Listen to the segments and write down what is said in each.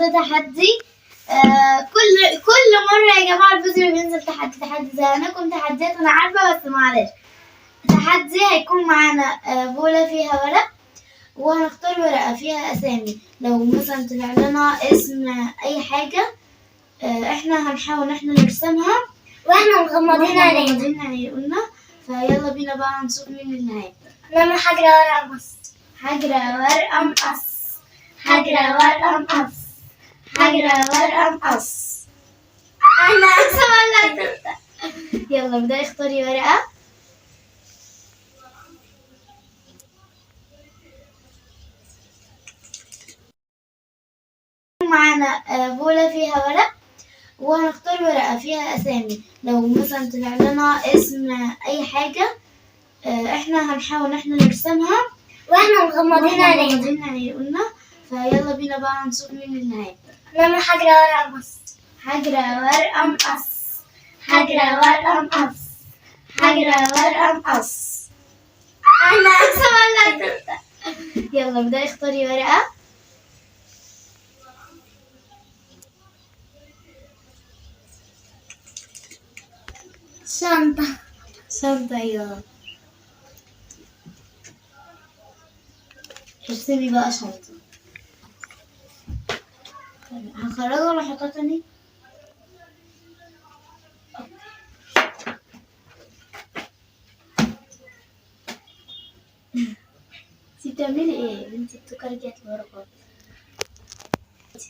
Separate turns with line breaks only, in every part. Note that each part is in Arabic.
النهارده تحدي. كل مرة يا جماعة الفيديو بينزل تحدي زي أنكم تحديات، أنا عارفة بس معلش. تحدي هيكون معانا بولة فيها ورق، وهنختار ورقة فيها أسامي. لو مثلا طلع لنا اسم أي حاجة احنا هنحاول احنا نرسمها
واحنا مغمضين علينا.
عيوننا. فيلا بينا بقى نشوف مين اللي هيبدأ.
نعمل حجرة ورقة مقص.
حجرة ورقة مقص، حجرة ورقة مقص، حجرة ورقة مقص.
أنا
أحسن ولا هتبدأ؟ يلا ابدأي اختاري ورقة. معانا بولة فيها ورق، وهنختار ورقة فيها أسامي. لو مثلا طلع لنا اسم أي حاجة احنا هنحاول احنا نرسمها
واحنا مغمضين علينا.
عيوننا. فيلا بينا بقى نشوف مين اللي هيبدأ.
نعمل حجرة ورقة مقص.
حجرة ورقة مقص، حجرة ورقة مقص، حجرة ورقة مقص.
أنا
أحسن ولا هتبدأ؟ يلا ابدأي اختاري ورقة.
شنطة.
شنطة. يلا ارسمي بقى شنطة. هخرجها ولا احطها تاني؟ انتي بتعملي ايه يا بنتي؟ التوكة رجعت لورا خالص.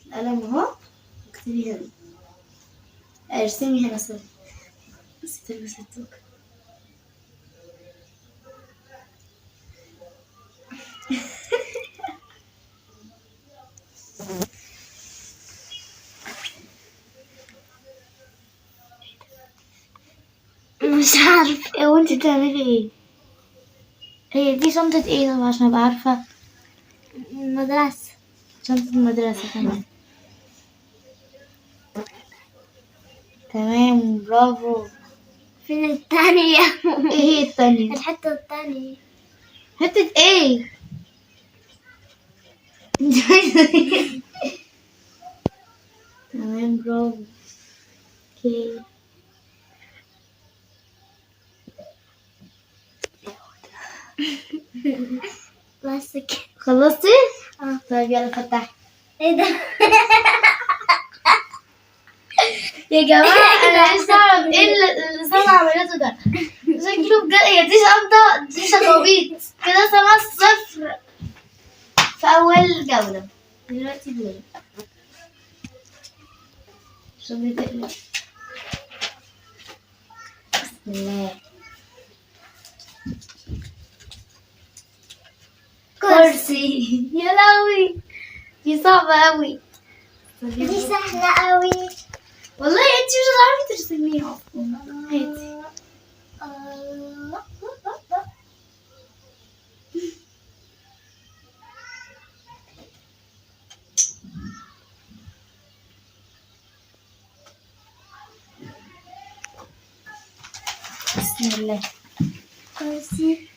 القلم اهو، اكتبي هنا، ارسمي هنا. سوري بس تلبسي التوكة.
مش عارف.
وانتي بتعملي ايه؟ هي دي شنطة ايه طبعا عشان ابقى عارفة؟
مدرسة.
شنطة المدرسة. تمام برافو.
فين التانية؟
ايه هي التانية؟
الحتة التانية.
حتة ايه؟ تمام برافو. اوكي
بس كده.
خلصتي؟
اه.
طيب يلا فتحي.
ايه ده؟
يا جماعة أنا لسه أعرف إيه اللي سما عملته ده. شكله بجد هي دي شنطة، دي شخابيط كده. سما صفر في أول جولة. دلوقتي دول شو بتقلب. بسم الله. كرسي. يا لهوي دي صعبة أوي.
دي سهلة قوي.
والله انتي مش هتعرفي ترسميها اصلا. هاتي. بسم الله.
كرسي.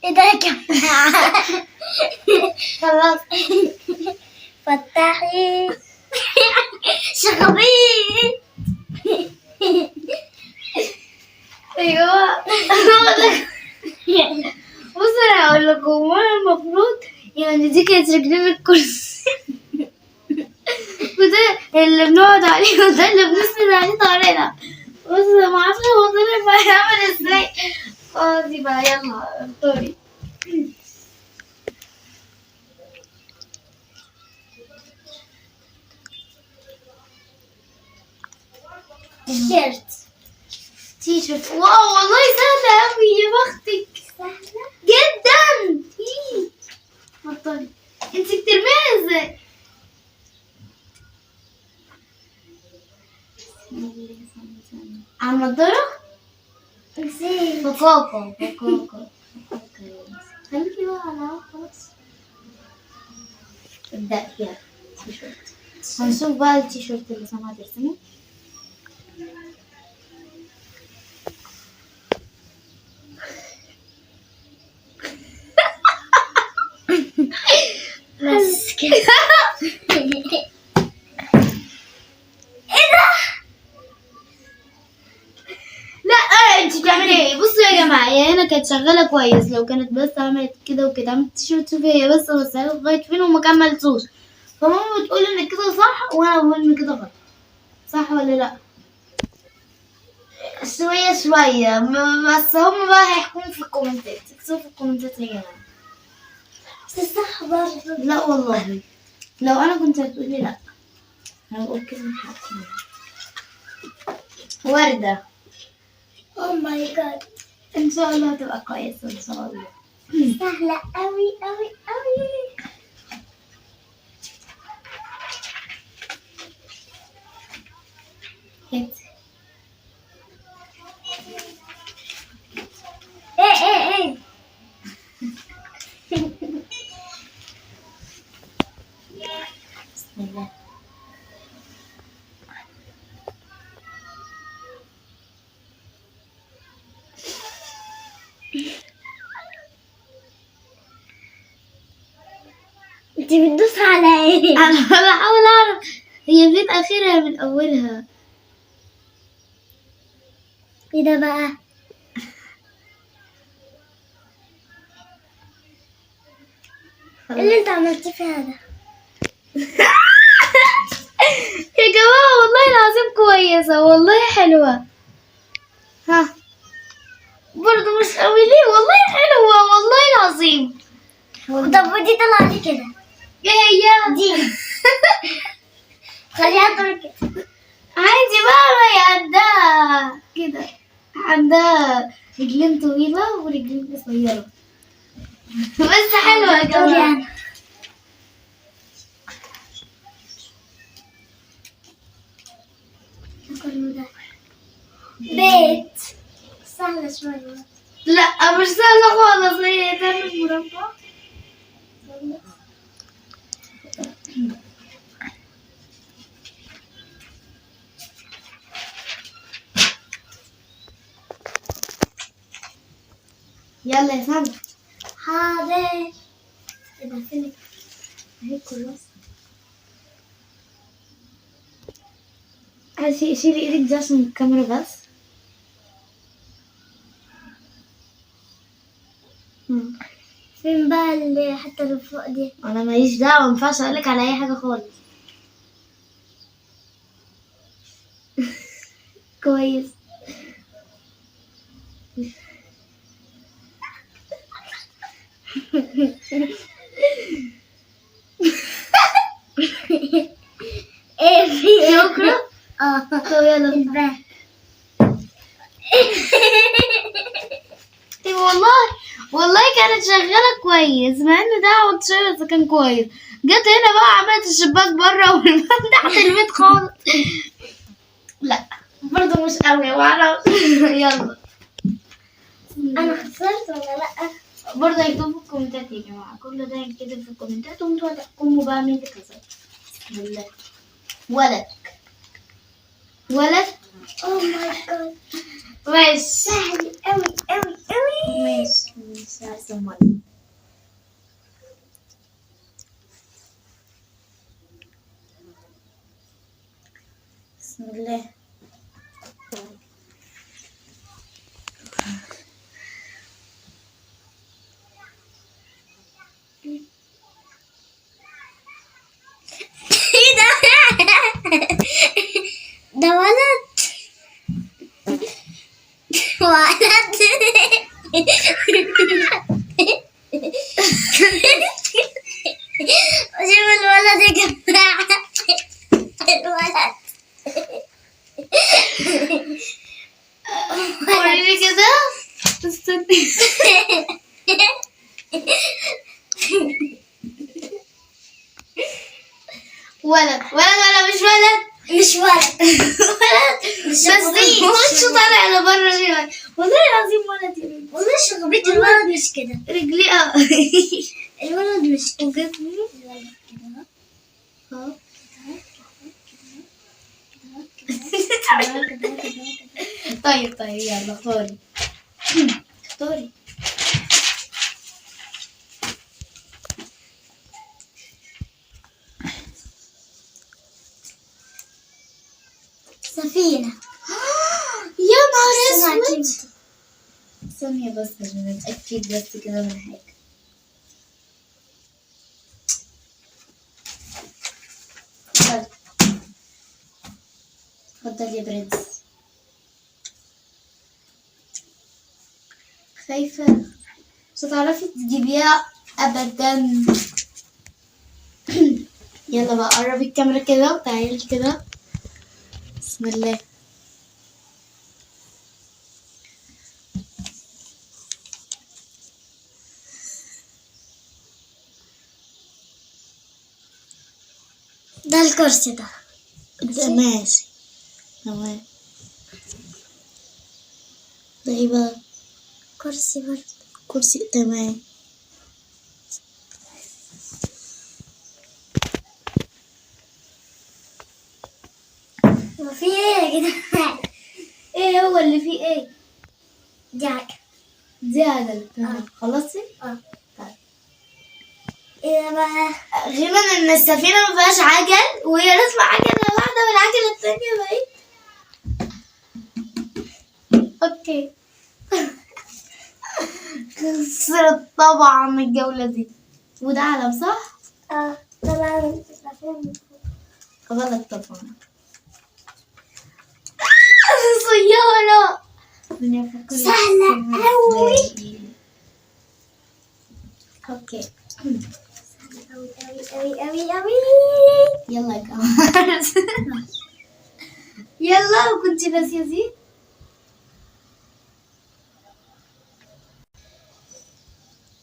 ايه ده يا جماعة؟
خلاص
فتحي. شغبيط.
ايوه. بص انا هقول لكم، وانا المفروض يعني دي كانت رجلين الكرسي وده اللي بنقعد عليه وده اللي بنسند عليه طارنا. بص ما اعرفش هو طلع بقى يعمل ازاي. دي بقى يلا اختاري.
تيشيرت.
تيشرت. واو والله سهلة اوي يا بختك.
سهلة
جدا. بطلي انتي بترميها ازاي؟ على النضارة.
نسيت.
فكاكا. خليكي بقى على خلاص. ابدأ يلا تيشيرت. هنشوف بقى التيشيرت اللي سما ترسمه.
بس كده.
لا انت بتعملي ايه؟ بصوا يا جماعه، هي هنا كانت شغاله كويس، لو كانت بس عملت كده وكده عملت التيشيرت. شوفي هي بس وصلت لغايه فين وما كملتوش، فماما بتقول ان كده صح وانا بقول ان كده غلط. صح ولا لا؟ شويه شويه بس هم بقى هيحكموا في الكومنتات. اكتبوا في الكومنتات يا جماعه.
بس صح برضه.
لا والله لو انا كنت هتقولي لا هقول كلمه حق. ورده
او ماي جاد.
ان شاء الله هتبقى كويسه ان شاء الله.
سهلة أوي أوي أوي. إيه
بسم الله.
انت بتدوس على ايه؟
انا بحاول اعرف هي فين اخرها من اولها.
ايه ده بقى؟ ايه اللي انت عملتيه فيها ده؟
يا جماعة والله العظيم كويسة، والله حلوة. ها برضه مش قوي ليه؟ والله حلوة والله العظيم.
طب ودي طلع لي كده.
ايه هي؟
دي خليها طول كده.
عادي بقى، ما هي عندها كده، عندها رجلين طويلة ورجلين قصيرة. بس حلوة يا جماعة.
يعني كله ده بيت سهلة شوية.
لا مش سهلة خالص، هي تعمل مربع. يلا يا سامي.
حاضر. ايه ده فين؟
اهي كراسة. شيلي ايدك دي عشان الكاميرا بس.
فين بقى اللي حتى اللي فوق دي؟
انا ماليش دعوة، مينفعش اقولك على اي حاجة خالص. كويس.
ايه في
شكرا. طب يلا.
الباب.
والله كانت شغالة كويس، مع ان ده عوض شوية بس كان كويس. جت هنا بقى عملت الشباك بره والباب تحت البيت خالص. لا برضه مش قوي معرفش. يلا
انا خسرت ولا لا؟
برضه هيكتبوا في الكومنتات يا جماعة، كل ده هيتكتب في الكومنتات وانتوا هتحكموا بقى مين اللي كسب. بسم الله. ولد.
اوه ماي جاد.
ماشي
سهل قوي قوي قوي.
ماشي هرسم ولد. بسم الله.
ايه ده؟ ده ولد. شوف الولد يا جماعة. الولد.
وريني كده. استني. ولد ولا مش ولد؟
مش ولد.
ولد بس وشه طالع لبره ليه؟ والله العظيم ولد يا رجل.
والله شغلت الولد مش كده.
رجليه
الولد مش كده.
وجسمه
الولد كده.
ها. طيب يلا اختاري. اختاري.
سفينة.
يا نهار
سمعتي
اسود. ثانية بس عشان اتأكد بس كده من حاجة. اتفضل يا برنس. خايفة مش هتعرفي تجيبيها أبدا. يلا بقى قربي الكاميرا كده وتعالي كده. بسم الله.
ده الكرسي ده.
ماشي تمام. ده ايه بقى؟
كرسي برضه.
كرسي تمام.
وفي ايه يا جدعان؟
ايه هو اللي فيه ايه؟
دي عجل.
دي عجلة تمام. خلصتي؟
اه.
طيب.
ايه بقى؟
غير ان السفينة ما فيهاش عجل وهي رسمة عجلة واحدة والعجلة التانية بقى. اوكي. خسرت طبعا الجولة دي. وده علم صح؟
اه طبعا. السفينة.
غلط طبعا. سيارة.
سهلة أوي.
اوكي.
أوي أوي أوي أوي أوي.
يلا يا قمر. يلا وكنتي ناسية دي.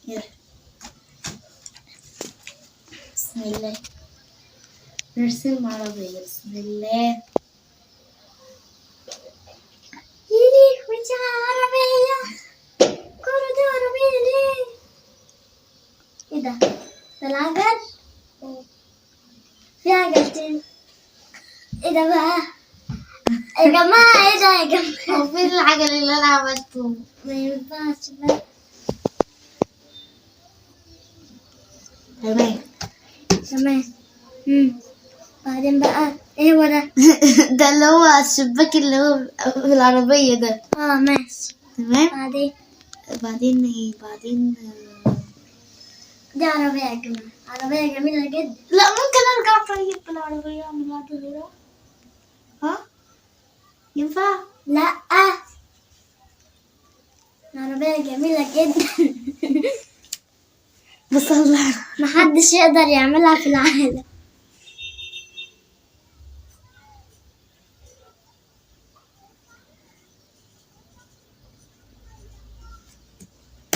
يلا. بسم الله. نرسم عربية. بسم الله.
يلي وانتي عربية. كل دي عربية ليه؟ ايه ده؟ ده العجل؟ في عجلتين. ايه ده بقى؟ يا جماعة ايه ده يا جماعة؟
هو فين العجل اللي انا عملته؟
ما ينفعش بقى.
تمام.
تمام. بعدين بقى ايه هو ده؟
ده اللي هو الشباك اللي هو في العربية ده.
اه ماشي.
تمام.
بعدين
ايه بعدين
دي عربية يا جماعة. عربية جميلة جدا.
لا ممكن ارجع طيب بالعربية اعمل واحدة غيرها. ها ينفع؟
لا عربية جميلة جدا.
بس الله.
محدش يقدر يعملها في العالم.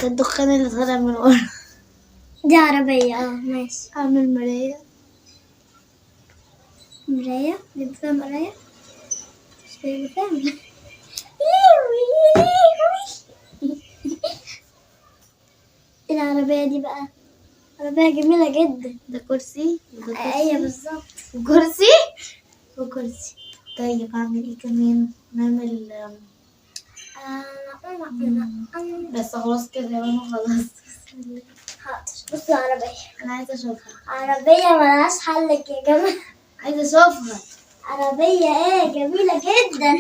ده الدخان اللي طالع من ورا.
دي عربية ماشي.
اعمل مراية.
مراية. دي فيها مراية. مش فيها مراية. ايه العربية دي بقى؟ عربية جميلة جدا.
ده كرسي وده كرسي.
ايوه بالظبط.
وكرسي وكرسي. طيب اعمل ايه كمان؟ نعمل بس خلاص كده انا خلاص.
حاضر. بصوا عربية.
انا عايزة اشوفها.
عربية ملهاش حلك يا جماعة.
عايزة اشوفها.
عربية جميلة جدا.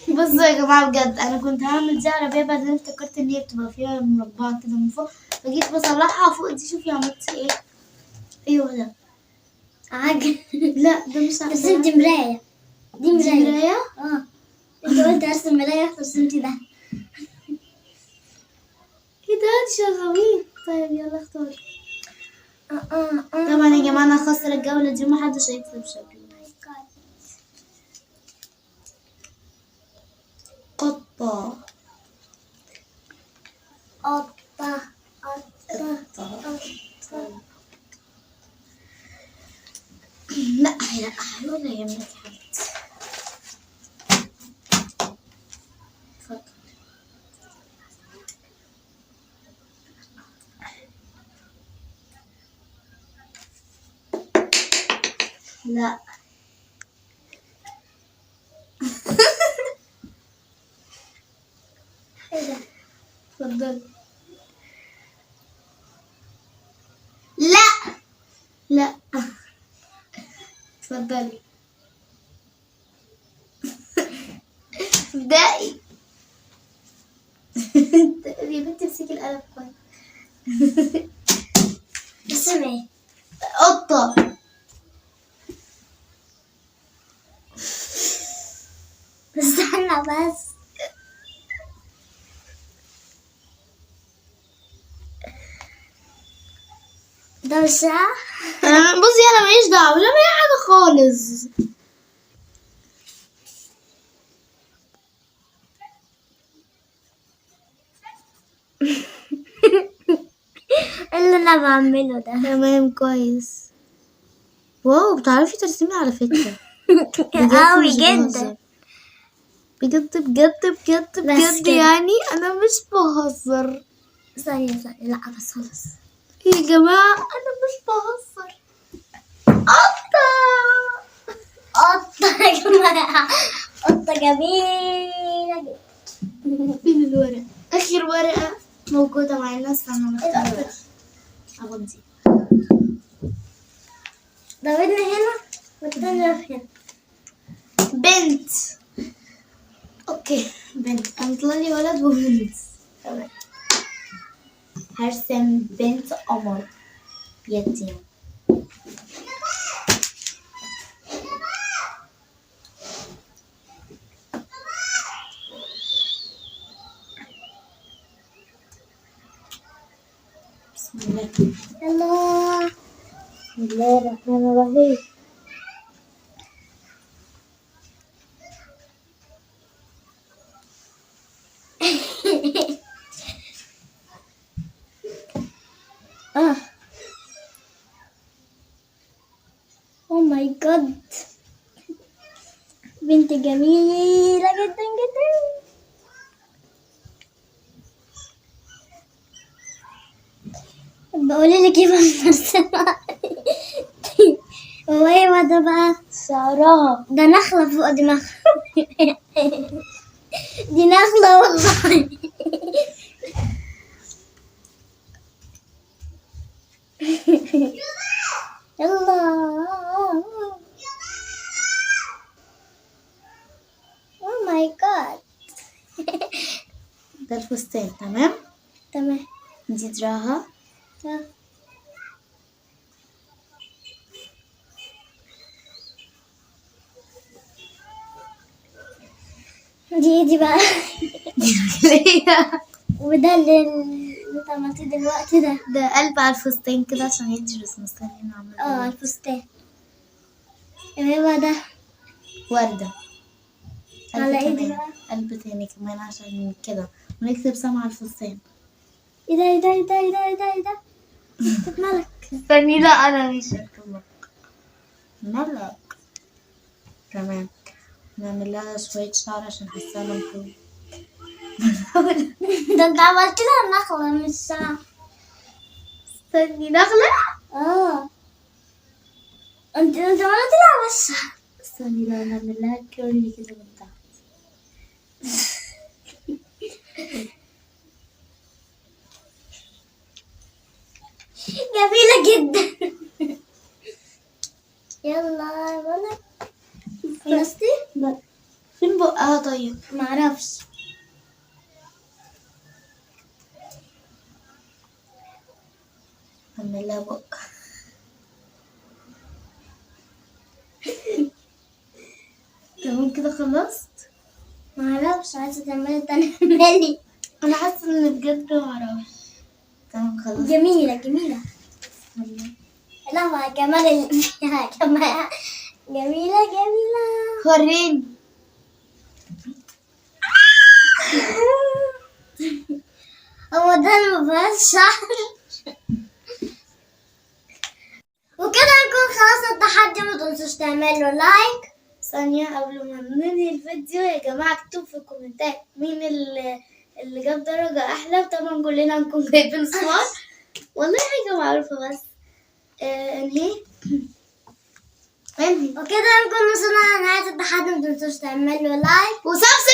بصوا يا جماعة بجد انا كنت هعمل دي عربية بعدين افتكرت ان هي بتبقى فيها مربعة كده من فوق فجيت بصلحها فوق دي. شوفي عملت ايه. ايوه ده
عجل.
لا ده مش عجل.
بس دي مراية. دي
دي
مراية.
مراية.
انت قلت ارسم مراية رسمتي ده.
ايه ده دي شغالين. طيب يلا اختاري. طبعا يا جماعة انا هخسر الجولة دي ومحدش هيكسب شكلي. قطة.
قطة.
لا ولا يهمك يا حبيبتي. اتفضل. لا.
ايه ده؟
اتفضلي. لا لا. اتفضلي. ابدأي. يا بنتي امسكي القلم كويس.
اسم ايه؟
قطة.
استنى بس. ده مش صح؟
بصي انا ماليش دعوة ولا بأي حاجة خالص.
إيه اللي انا بعمله ده؟
تمام كويس. واو بتعرفي ترسمي على فكرة.
قوي
مش
جدا.
بهزر. بجد بجد بجد
بس
بجد
كده.
يعني انا مش بهزر
ثانية لا بس خلاص.
يا جماعة، انا مش بهزر. قطة.
قطة يا جماعة، قطة جميلة جدا.
فين الورق؟ اخر ورقة موجودة معانا. استنى نختار. اغضي.
ده ودنا هنا والتانية هنا.
بنت. اوكي بنت. انا طلع لي ولد وبنت. تمام. هرسم بنت قمر يتيم. بسم الله.
يلا.
بسم الله الرحمن الرحيم.
او ماي جاد، بنت جميلة جدا جدا. بقولي لك كيف ارسمها. هو ايه ده بقى؟
شعرها.
ده نخلة فوق دماغها. دي نخلة والله. يلا. او ماي جاد.
ده الفستان. تمام.
تمام.
دي دراعها.
دي بقى.
رجليها.
وده اللي انت عملتيه دلوقتي ده.
ده قلب على الفستان كده عشان يدي رسم. استني نعمل
الفستان. ايه بقى ده؟
وردة. قلب
على ايه
كمان.
دي بقى؟
قلب تاني كمان عشان كده ونكتب سما على الفستان.
ايه ده ايه ده ايه ده ايه ده ايه ده ايه ده؟ انت مالك؟
استني. لا انا مش هكتب ملك. تمام. نعمل لها شوية شعر عشان حاساها منفوخ.
ده انت عملت لها نخلة مش ساعة.
استني. نغلة.
انت عملت لها بس.
استني. لا نعمل لها كيرلي كده من تحت.
جميلة جدا. يلا بقولك. خلصتي؟
لا. فين بقها طيب؟
معرفش.
نعمل لها بق. تمام كده خلصت.
معرفش، عايزة تعملي تاني مالي.
انا حاسه ان بجد معرفش. تمام خلصت.
جميلة جميلة. لا ما جمال يا جماعة، جميلة جميلة.
وريني.
هو ده مفيهاش شعر. وكده نكون خلاص التحدي. ما تنسوش تعملوا لايك.
ثانية قبل ما ننهي الفيديو يا جماعة، اكتبوا في الكومنتات مين اللي جاب درجة أحلى. وطبعا كلنا هنكون جايبين صور. والله حاجة معروفة. بس انهي. فهمتي؟
وكده نكون وصلنا لنهاية التحدي، متنسوش تعملوا لايك
وسبسكرايب.